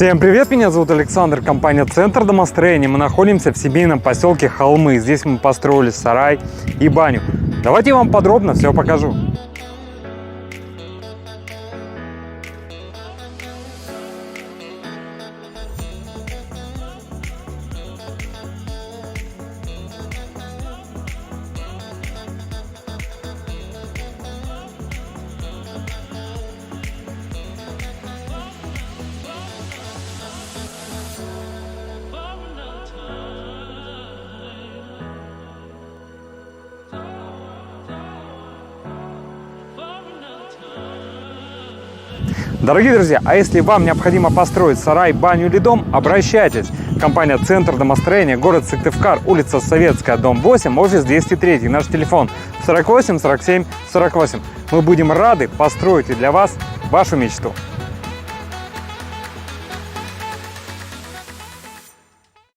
Всем привет, меня зовут Александр, компания «Центр домостроения». Мы находимся в семейном поселке Холмы. Здесь мы построили сарай и баню. Давайте я вам подробно все покажу. Дорогие друзья, а если вам необходимо построить сарай, баню или дом, обращайтесь. Компания «Центр домостроения», город Сыктывкар, улица Советская, дом 8, офис 203. Наш телефон 48 47 48. Мы будем рады построить и для вас вашу мечту.